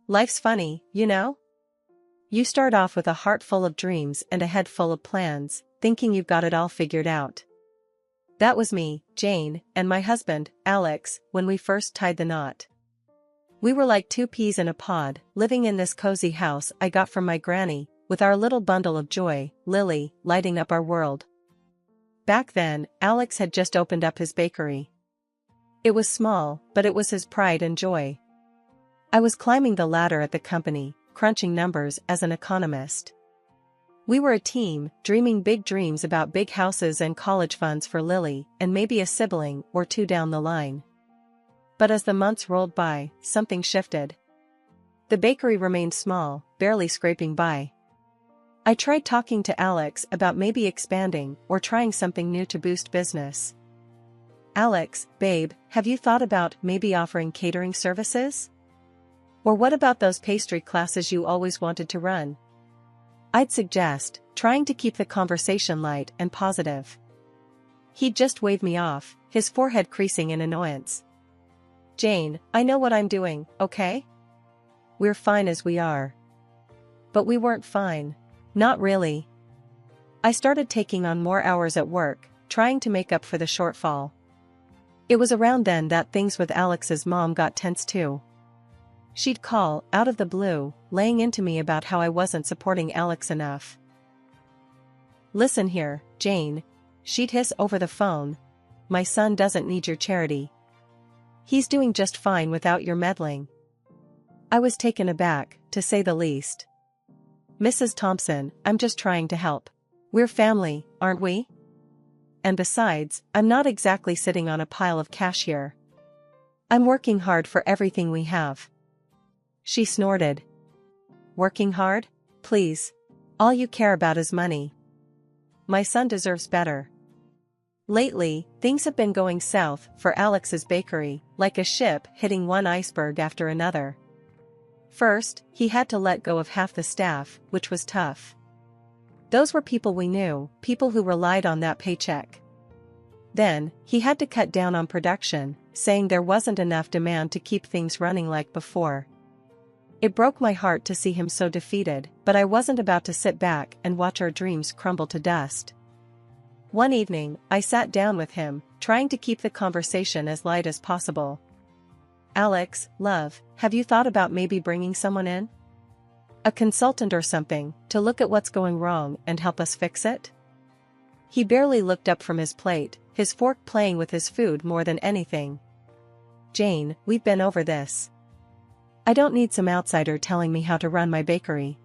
Life's funny, you know? You start off with a heart full of dreams and a head full of plans, thinking you've got it all figured out. That was me, Jane, and my husband, Alex, when we first tied the knot. We were like two peas in a pod, living in this cozy house I got from my granny, with our little bundle of joy, Lily, lighting up our world. Back then, Alex had just opened up his bakery. It was small, but it was his pride and joy. I was climbing the ladder at the company, crunching numbers as an economist. We were a team, dreaming big dreams about big houses and college funds for Lily, and maybe a sibling or two down the line. But as the months rolled by, something shifted. The bakery remained small, barely scraping by. I tried talking to Alex about maybe expanding or trying something new to boost business. Alex, babe, have you thought about maybe offering catering services? Or what about those pastry classes you always wanted to run? I'd suggest, trying to keep the conversation light and positive. He'd just wave me off, his forehead creasing in annoyance. Jane, I know what I'm doing, okay? We're fine as we are. But we weren't fine. Not really. I started taking on more hours at work, trying to make up for the shortfall. It was around then that things with Alex's mom got tense too. She'd call, out of the blue, laying into me about how I wasn't supporting Alex enough. Listen here, Jane, she'd hiss over the phone. My son doesn't need your charity. He's doing just fine without your meddling. I was taken aback, to say the least. Mrs. Thompson, I'm just trying to help. We're family, aren't we? And besides, I'm not exactly sitting on a pile of cash here. I'm working hard for everything we have. She snorted. Working hard? Please. All you care about is money. My son deserves better. Lately, things have been going south for Alex's bakery, like a ship hitting one iceberg after another. First, he had to let go of half the staff, which was tough. Those were people we knew, people who relied on that paycheck. Then, he had to cut down on production, saying there wasn't enough demand to keep things running like before. It broke my heart to see him so defeated, but I wasn't about to sit back and watch our dreams crumble to dust. One evening, I sat down with him, trying to keep the conversation as light as possible. Alex, love, have you thought about maybe bringing someone in? A consultant or something, to look at what's going wrong and help us fix it? He barely looked up from his plate, his fork playing with his food more than anything. Jane, we've been over this. I don't need some outsider telling me how to run my bakery.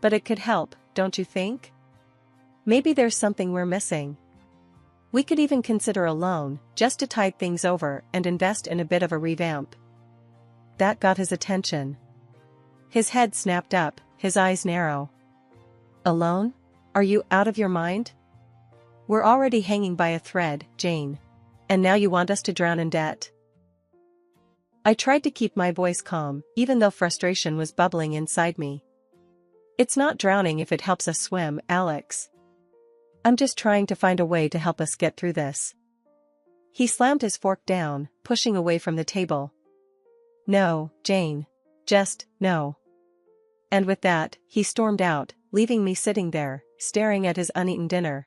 But it could help, don't you think? Maybe there's something we're missing. We could even consider a loan, just to tide things over and invest in a bit of a revamp. That got his attention. His head snapped up, his eyes narrow. A loan? Are you out of your mind? We're already hanging by a thread, Jane. And now you want us to drown in debt? I tried to keep my voice calm, even though frustration was bubbling inside me. It's not drowning if it helps us swim, Alex. I'm just trying to find a way to help us get through this. He slammed his fork down, pushing away from the table. No, Jane. Just, no. And with that, he stormed out, leaving me sitting there, staring at his uneaten dinner.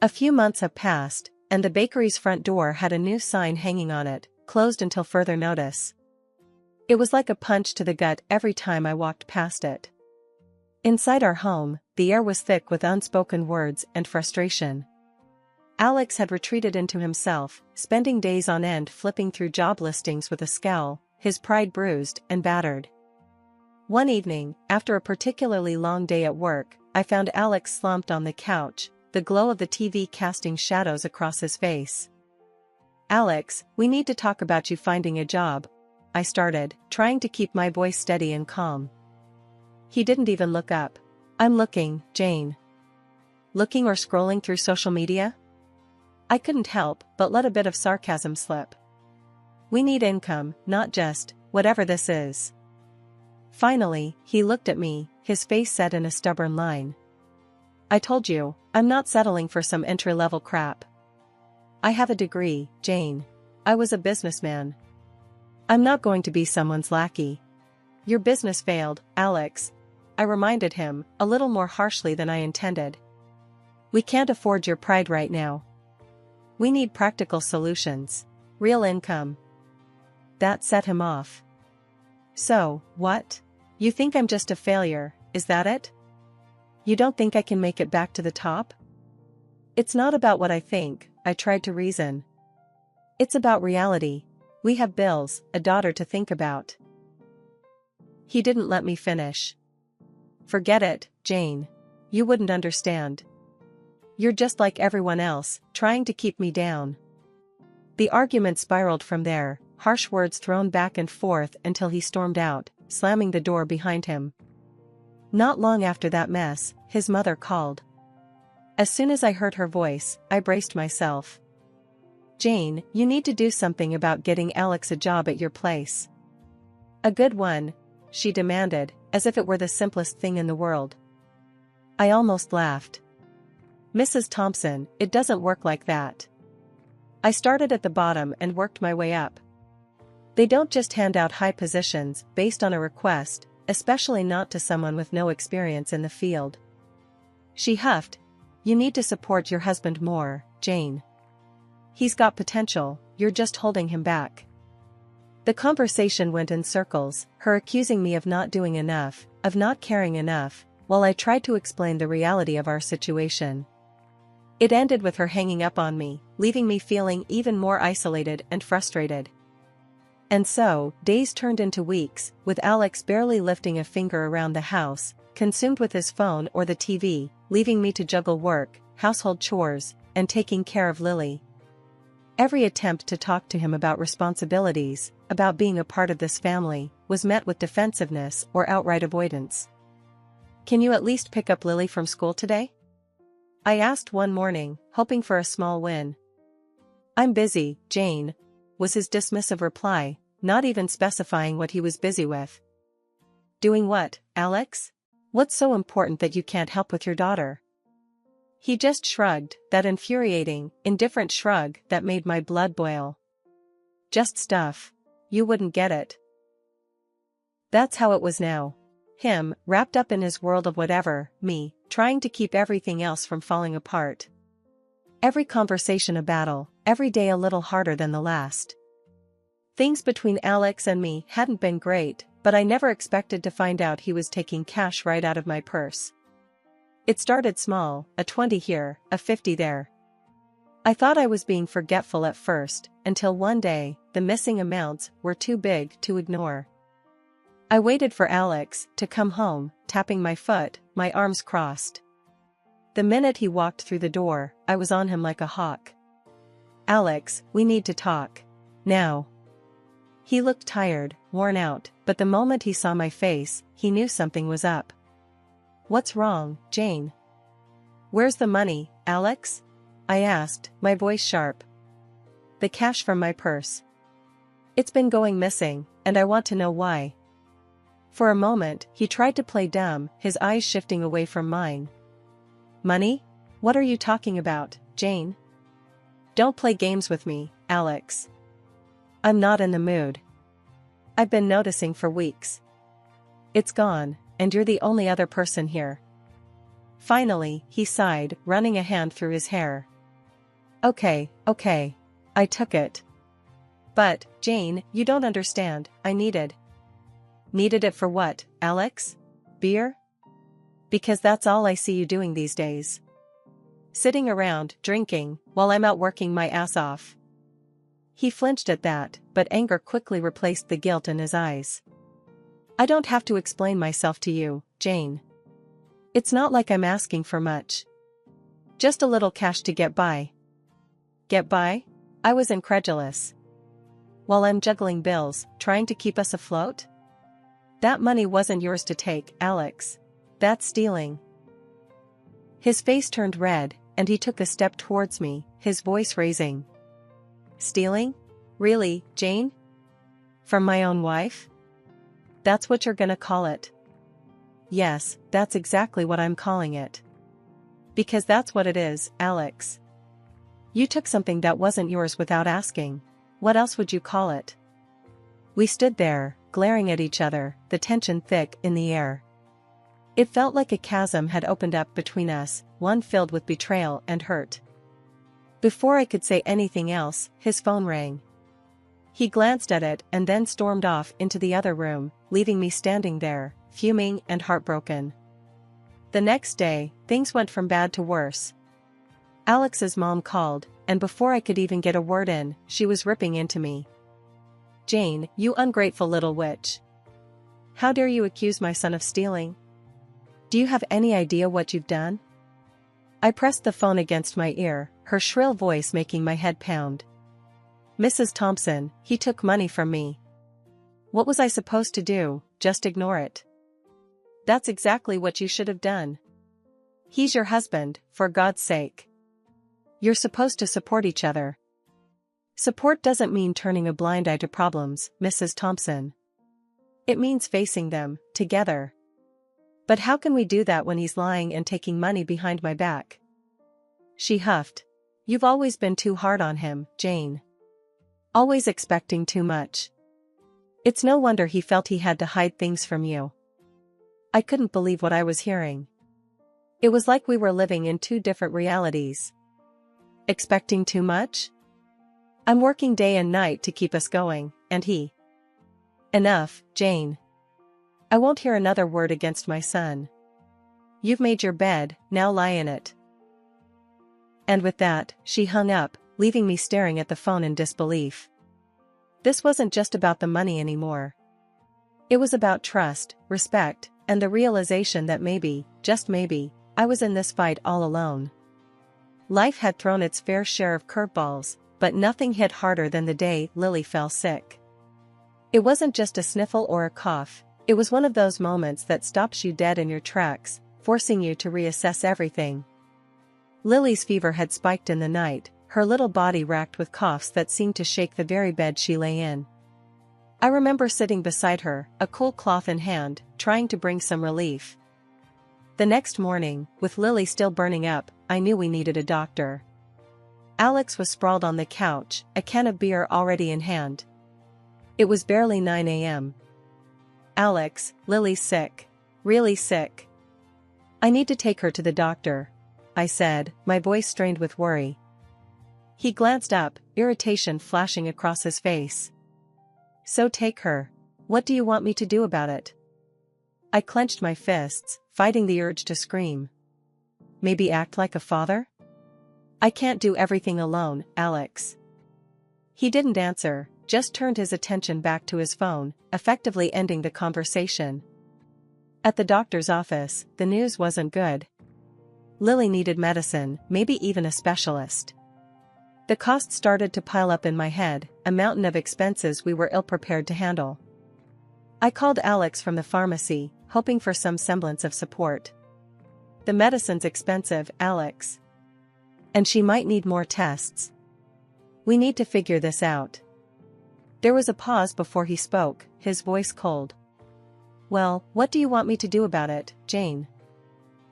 A few months have passed, and the bakery's front door had a new sign hanging on it, closed until further notice. It was like a punch to the gut every time I walked past it. Inside our home, the air was thick with unspoken words and frustration. Alex had retreated into himself, spending days on end flipping through job listings with a scowl, his pride bruised and battered. One evening, after a particularly long day at work, I found Alex slumped on the couch, the glow of the TV casting shadows across his face. Alex, we need to talk about you finding a job, I started, trying to keep my voice steady and calm. He didn't even look up. I'm looking, Jane. Looking or scrolling through social media? I couldn't help but let a bit of sarcasm slip. We need income, not just, whatever this is. Finally, he looked at me, his face set in a stubborn line. I told you, I'm not settling for some entry-level crap. I have a degree, Jane. I was a businessman. I'm not going to be someone's lackey. Your business failed, Alex. I reminded him, a little more harshly than I intended. We can't afford your pride right now. We need practical solutions. Real income. That set him off. So, what? You think I'm just a failure, is that it? You don't think I can make it back to the top? It's not about what I think, I tried to reason. It's about reality. We have bills, a daughter to think about. He didn't let me finish. Forget it, Jane. You wouldn't understand. You're just like everyone else, trying to keep me down. The argument spiraled from there, harsh words thrown back and forth until he stormed out, slamming the door behind him. Not long after that mess, his mother called. As soon as I heard her voice, I braced myself. Jane, you need to do something about getting Alex a job at your place. A good one, she demanded, as if it were the simplest thing in the world. I almost laughed. Mrs. Thompson, it doesn't work like that. I started at the bottom and worked my way up. They don't just hand out high positions based on a request, especially not to someone with no experience in the field. She huffed. You need to support your husband more, Jane. He's got potential, you're just holding him back. The conversation went in circles, her accusing me of not doing enough, of not caring enough, while I tried to explain the reality of our situation. It ended with her hanging up on me, leaving me feeling even more isolated and frustrated. And so, days turned into weeks, with Alex barely lifting a finger around the house, consumed with his phone or the TV, leaving me to juggle work, household chores, and taking care of Lily. Every attempt to talk to him about responsibilities, about being a part of this family, was met with defensiveness or outright avoidance. Can you at least pick up Lily from school today? I asked one morning, hoping for a small win. I'm busy, Jane, was his dismissive reply, not even specifying what he was busy with. Doing what, Alex? What's so important that you can't help with your daughter? He just shrugged, that infuriating, indifferent shrug that made my blood boil. Just stuff. You wouldn't get it. That's how it was now. Him, wrapped up in his world of whatever, me, trying to keep everything else from falling apart. Every conversation a battle, every day a little harder than the last. Things between Alex and me hadn't been great, but I never expected to find out he was taking cash right out of my purse. It started small, a 20 here, a 50 there. I thought I was being forgetful at first, until one day, the missing amounts were too big to ignore. I waited for Alex to come home, tapping my foot, my arms crossed. The minute he walked through the door, I was on him like a hawk. Alex, we need to talk. Now. He looked tired, worn out, but the moment he saw my face, he knew something was up. What's wrong, Jane? Where's the money, Alex? I asked, my voice sharp. The cash from my purse. It's been going missing, and I want to know why. For a moment, he tried to play dumb, his eyes shifting away from mine. Money? What are you talking about, Jane? Don't play games with me, Alex. I'm not in the mood. I've been noticing for weeks. It's gone, and you're the only other person here. Finally, he sighed, running a hand through his hair. Okay. I took it. But, Jane, you don't understand, I needed. Needed it for what, Alex? Beer? Because that's all I see you doing these days. Sitting around, drinking, while I'm out working my ass off. He flinched at that, but anger quickly replaced the guilt in his eyes. I don't have to explain myself to you, Jane. It's not like I'm asking for much. Just a little cash to get by. Get by? I was incredulous. While I'm juggling bills, trying to keep us afloat? That money wasn't yours to take, Alex. That's stealing. His face turned red, and he took a step towards me, his voice raising. Stealing? Really, Jane? From my own wife? That's what you're gonna call it? Yes, that's exactly what I'm calling it. Because that's what it is, Alex. You took something that wasn't yours without asking. What else would you call it? We stood there, glaring at each other, the tension thick in the air. It felt like a chasm had opened up between us, one filled with betrayal and hurt. Before I could say anything else, his phone rang. He glanced at it and then stormed off into the other room, leaving me standing there, fuming and heartbroken. The next day, things went from bad to worse. Alex's mom called, and before I could even get a word in, she was ripping into me. "Jane, you ungrateful little witch. How dare you accuse my son of stealing? Do you have any idea what you've done?" I pressed the phone against my ear, her shrill voice making my head pound. "Mrs. Thompson, he took money from me." What was I supposed to do, just ignore it? That's exactly what you should have done. He's your husband, for God's sake. You're supposed to support each other. Support doesn't mean turning a blind eye to problems, Mrs. Thompson. It means facing them, together. But how can we do that when he's lying and taking money behind my back? She huffed. You've always been too hard on him, Jane. Always expecting too much. It's no wonder he felt he had to hide things from you. I couldn't believe what I was hearing. It was like we were living in two different realities. Expecting too much? I'm working day and night to keep us going, and he. Enough, Jane. I won't hear another word against my son. You've made your bed, now lie in it. And with that, she hung up, leaving me staring at the phone in disbelief. This wasn't just about the money anymore. It was about trust, respect, and the realization that maybe, just maybe, I was in this fight all alone. Life had thrown its fair share of curveballs, but nothing hit harder than the day Lily fell sick. It wasn't just a sniffle or a cough, it was one of those moments that stops you dead in your tracks, forcing you to reassess everything. Lily's fever had spiked in the night, her little body racked with coughs that seemed to shake the very bed she lay in. I remember sitting beside her, a cool cloth in hand, trying to bring some relief. The next morning, with Lily still burning up, I knew we needed a doctor. Alex was sprawled on the couch, a can of beer already in hand. It was barely 9 a.m. "Alex, Lily's sick. Really sick. I need to take her to the doctor," I said, my voice strained with worry. He glanced up, irritation flashing across his face. "So take her. What do you want me to do about it?" I clenched my fists, fighting the urge to scream. "Maybe act like a father? I can't do everything alone, Alex." He didn't answer, just turned his attention back to his phone, effectively ending the conversation. At the doctor's office, the news wasn't good. Lily needed medicine, maybe even a specialist. The cost started to pile up in my head, a mountain of expenses we were ill-prepared to handle. I called Alex from the pharmacy, hoping for some semblance of support. "The medicine's expensive, Alex. And she might need more tests. We need to figure this out." There was a pause before he spoke, his voice cold. "Well, what do you want me to do about it, Jane?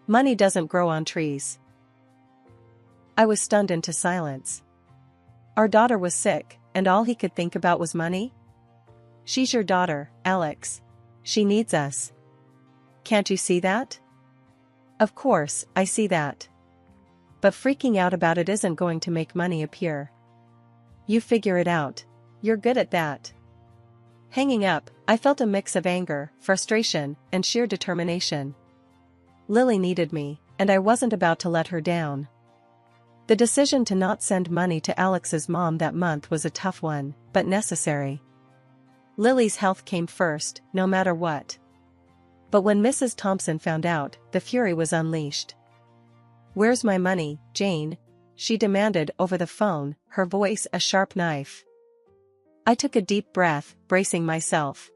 Money doesn't grow on trees." I was stunned into silence. Our daughter was sick, and all he could think about was money? "She's your daughter, Alex. She needs us. Can't you see that?" "Of course, I see that. But freaking out about it isn't going to make money appear. You figure it out. You're good at that." Hanging up, I felt a mix of anger, frustration, and sheer determination. Lily needed me, and I wasn't about to let her down. The decision to not send money to Alex's mom that month was a tough one, but necessary. Lily's health came first, no matter what. But when Mrs. Thompson found out, the fury was unleashed. "Where's my money, Jane?" she demanded over the phone, her voice a sharp knife. I took a deep breath, bracing myself.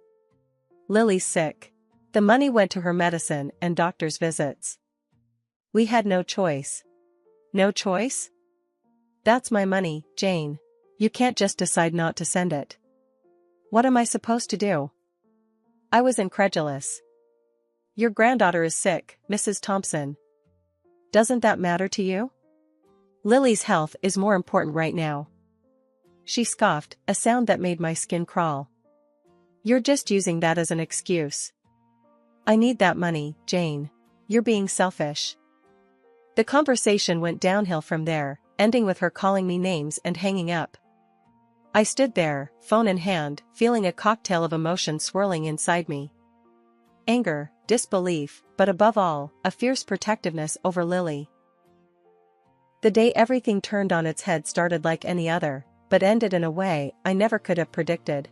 "Lily's sick. The money went to her medicine and doctor's visits. We had no choice." "No choice?" "That's my money, Jane. You can't just decide not to send it." "What am I supposed to do?" I was incredulous. "Your granddaughter is sick, Mrs. Thompson. Doesn't that matter to you? Lily's health is more important right now." She scoffed, a sound that made my skin crawl. You're just using that as an excuse. I need that money, Jane. You're being selfish. The conversation went downhill from there, ending with her calling me names and hanging up. I stood there, phone in hand, feeling a cocktail of emotion swirling inside me. Anger, disbelief, but above all, a fierce protectiveness over Lily. The day everything turned on its head started like any other, but ended in a way I never could have predicted.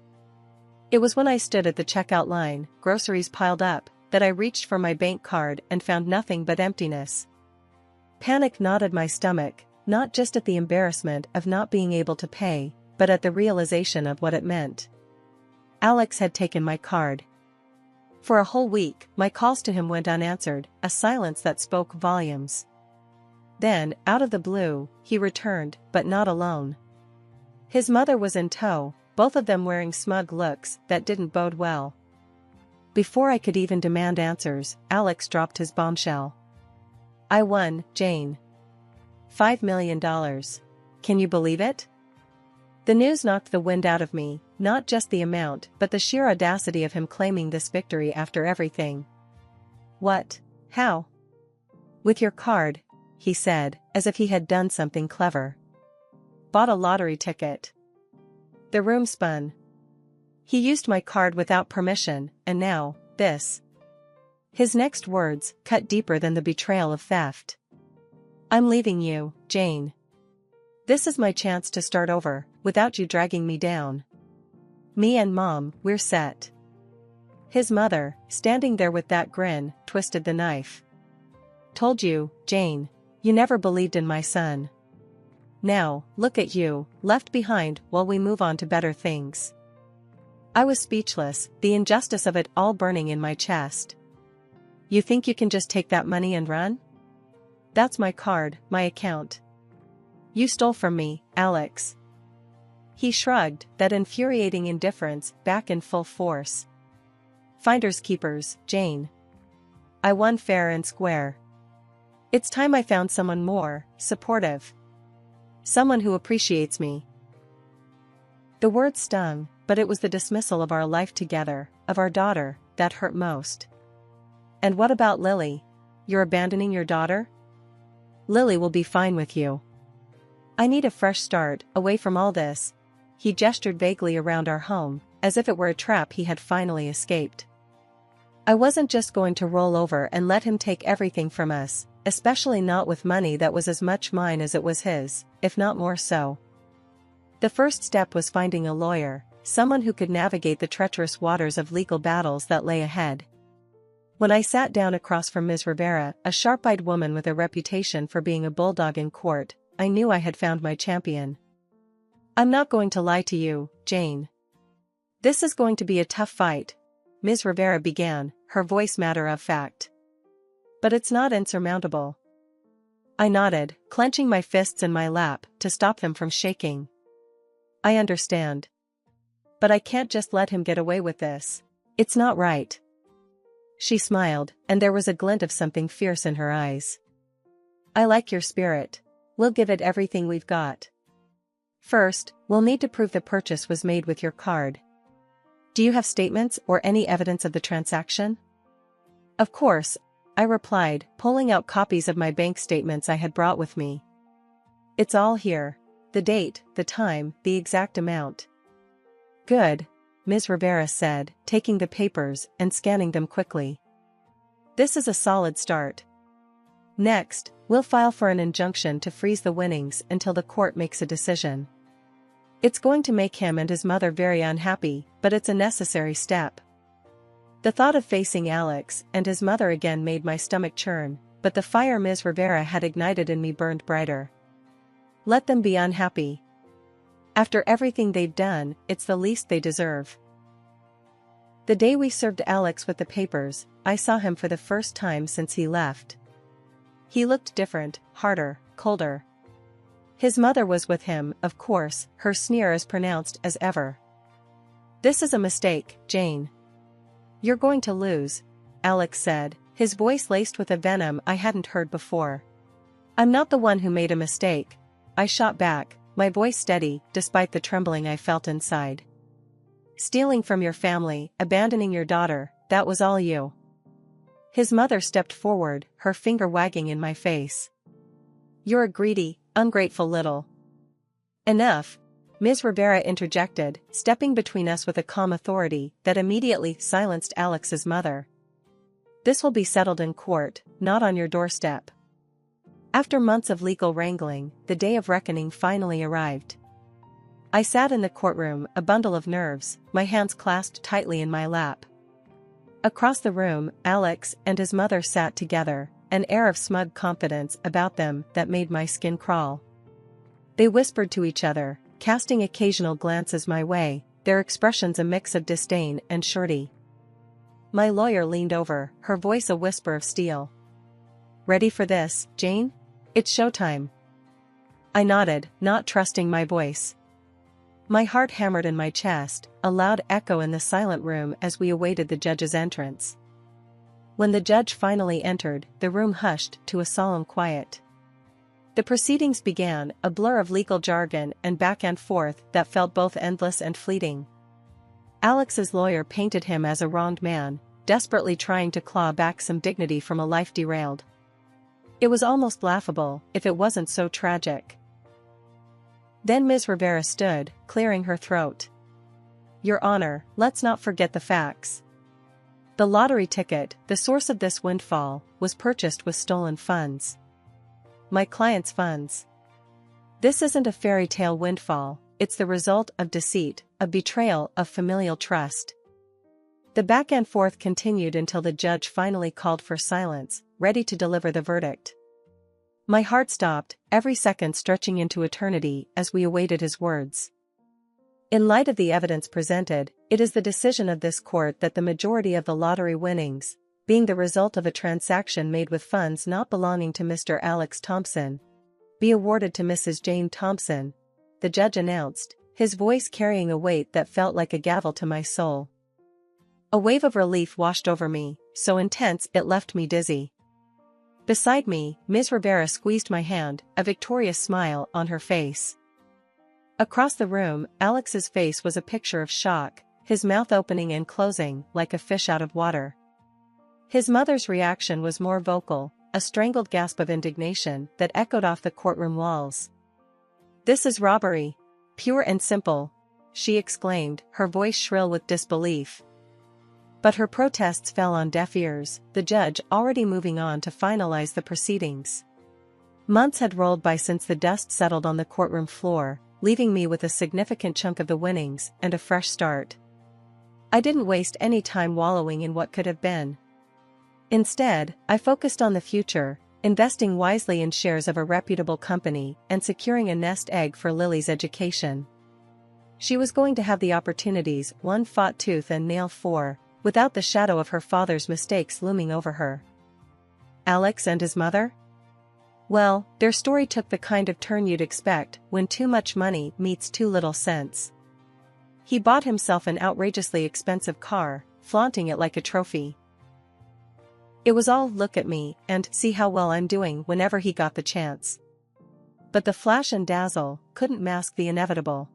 It was when I stood at the checkout line, groceries piled up, that I reached for my bank card and found nothing but emptiness. Panic knotted my stomach, not just at the embarrassment of not being able to pay, but at the realization of what it meant. Alex had taken my card. For a whole week, my calls to him went unanswered, a silence that spoke volumes. Then, out of the blue, he returned, but not alone. His mother was in tow, both of them wearing smug looks that didn't bode well. Before I could even demand answers, Alex dropped his bombshell. I won, Jane. $5 million. Can you believe it? The news knocked the wind out of me, not just the amount but the sheer audacity of him claiming this victory after everything. What? How? With your card, he said, as if he had done something clever. Bought a lottery ticket. The room spun. He used my card without permission, and now, this. His next words cut deeper than the betrayal of theft. I'm leaving you, Jane. This is my chance to start over, without you dragging me down. Me and Mom, we're set. His mother, standing there with that grin, twisted the knife. Told you, Jane. You never believed in my son. Now, look at you, left behind while we move on to better things. I was speechless, the injustice of it all burning in my chest. You think you can just take that money and run? That's my card, my account. You stole from me, Alex. He shrugged, that infuriating indifference back in full force. Finders keepers, Jane. I won fair and square. It's time I found someone more supportive. Someone who appreciates me. The words stung, but it was the dismissal of our life together, of our daughter, that hurt most. And what about Lily? You're abandoning your daughter? Lily will be fine with you. I need a fresh start, away from all this. He gestured vaguely around our home, as if it were a trap he had finally escaped. I wasn't just going to roll over and let him take everything from us, especially not with money that was as much mine as it was his, if not more so. The first step was finding a lawyer, someone who could navigate the treacherous waters of legal battles that lay ahead. When I sat down across from Ms. Rivera, a sharp-eyed woman with a reputation for being a bulldog in court, I knew I had found my champion. I'm not going to lie to you, Jane. This is going to be a tough fight, Ms. Rivera began, her voice matter of fact. But it's not insurmountable. I nodded, clenching my fists in my lap to stop them from shaking. I understand. But I can't just let him get away with this. It's not right. She smiled, and there was a glint of something fierce in her eyes. I like your spirit. We'll give it everything we've got. First, we'll need to prove the purchase was made with your card. Do you have statements or any evidence of the transaction? Of course, I replied, pulling out copies of my bank statements I had brought with me. It's all here. The date, the time, the exact amount. Good, Ms. Rivera said, taking the papers and scanning them quickly. This is a solid start. Next, we'll file for an injunction to freeze the winnings until the court makes a decision. It's going to make him and his mother very unhappy, but it's a necessary step. The thought of facing Alex and his mother again made my stomach churn, but the fire Ms. Rivera had ignited in me burned brighter. Let them be unhappy. After everything they've done, it's the least they deserve. The day we served Alex with the papers, I saw him for the first time since he left. He looked different, harder, colder. His mother was with him, of course, her sneer as pronounced as ever. This is a mistake, Jane. You're going to lose, Alex said, his voice laced with a venom I hadn't heard before. I'm not the one who made a mistake, I shot back, my voice steady, despite the trembling I felt inside. Stealing from your family, abandoning your daughter, that was all you. His mother stepped forward, her finger wagging in my face. You're a greedy, ungrateful little. Enough, Ms. Rivera interjected, stepping between us with a calm authority that immediately silenced Alex's mother. This will be settled in court, not on your doorstep. After months of legal wrangling, the day of reckoning finally arrived. I sat in the courtroom, a bundle of nerves, my hands clasped tightly in my lap. Across the room, Alex and his mother sat together, an air of smug confidence about them that made my skin crawl. They whispered to each other, casting occasional glances my way, their expressions a mix of disdain and surety. My lawyer leaned over, her voice a whisper of steel. Ready for this, Jane? It's showtime. I nodded, not trusting my voice. My heart hammered in my chest, a loud echo in the silent room as we awaited the judge's entrance. When the judge finally entered, the room hushed to a solemn quiet. The proceedings began, a blur of legal jargon and back and forth that felt both endless and fleeting. Alex's lawyer painted him as a wronged man, desperately trying to claw back some dignity from a life derailed. It was almost laughable, if it wasn't so tragic. Then Ms. Rivera stood, clearing her throat. Your Honor, let's not forget the facts. The lottery ticket, the source of this windfall, was purchased with stolen funds. My client's funds. This isn't a fairy tale windfall, it's the result of deceit, a betrayal of familial trust. The back and forth continued until the judge finally called for silence, ready to deliver the verdict. My heart stopped, every second stretching into eternity as we awaited his words. In light of the evidence presented, it is the decision of this court that the majority of the lottery winnings, being the result of a transaction made with funds not belonging to Mr. Alex Thompson, be awarded to Mrs. Jane Thompson, the judge announced, his voice carrying a weight that felt like a gavel to my soul. A wave of relief washed over me, so intense it left me dizzy. Beside me, Ms. Rivera squeezed my hand, a victorious smile on her face. Across the room, Alex's face was a picture of shock, his mouth opening and closing like a fish out of water. His mother's reaction was more vocal, a strangled gasp of indignation that echoed off the courtroom walls. This is robbery. Pure and simple, she exclaimed, her voice shrill with disbelief. But her protests fell on deaf ears, the judge already moving on to finalize the proceedings. Months had rolled by since the dust settled on the courtroom floor, leaving me with a significant chunk of the winnings and a fresh start. I didn't waste any time wallowing in what could have been. Instead, I focused on the future, investing wisely in shares of a reputable company and securing a nest egg for Lily's education. She was going to have the opportunities one fought tooth and nail for, without the shadow of her father's mistakes looming over her. Alex and his mother? Well, their story took the kind of turn you'd expect when too much money meets too little sense. He bought himself an outrageously expensive car, flaunting it like a trophy. It was all look at me and see how well I'm doing whenever he got the chance. But the flash and dazzle couldn't mask the inevitable.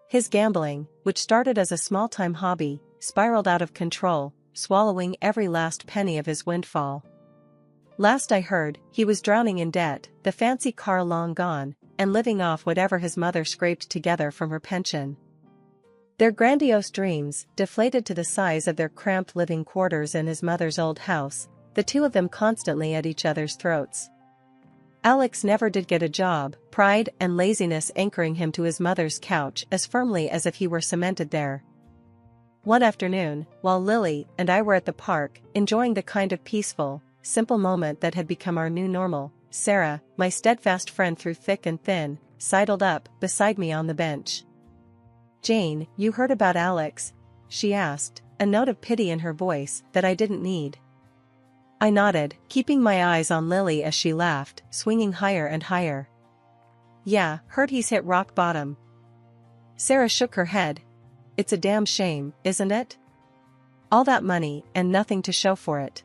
His gambling, which started as a small-time hobby, spiraled out of control, swallowing every last penny of his windfall. Last I heard, he was drowning in debt, the fancy car long gone, and living off whatever his mother scraped together from her pension. Their grandiose dreams, deflated to the size of their cramped living quarters in his mother's old house, the two of them constantly at each other's throats. Alex never did get a job, pride and laziness anchoring him to his mother's couch as firmly as if he were cemented there. One afternoon, while Lily and I were at the park, enjoying the kind of peaceful, simple moment that had become our new normal, Sarah, my steadfast friend through thick and thin, sidled up beside me on the bench. Jane, you heard about Alex? She asked, a note of pity in her voice that I didn't need. I nodded, keeping my eyes on Lily as she laughed, swinging higher and higher. Yeah, heard he's hit rock bottom. Sarah shook her head. It's a damn shame, isn't it? All that money, and nothing to show for it.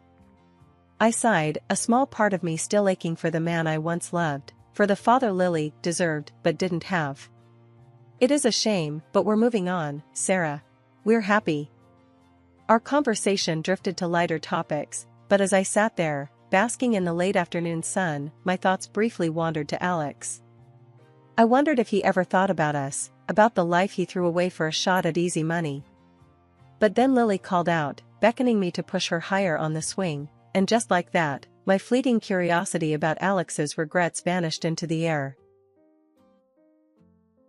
I sighed, a small part of me still aching for the man I once loved, for the father Lily deserved but didn't have. It is a shame, but we're moving on, Sarah. We're happy. Our conversation drifted to lighter topics, but as I sat there, basking in the late afternoon sun, my thoughts briefly wandered to Alex. I wondered if he ever thought about us, about the life he threw away for a shot at easy money. But then Lily called out, beckoning me to push her higher on the swing, and just like that, my fleeting curiosity about Alex's regrets vanished into the air.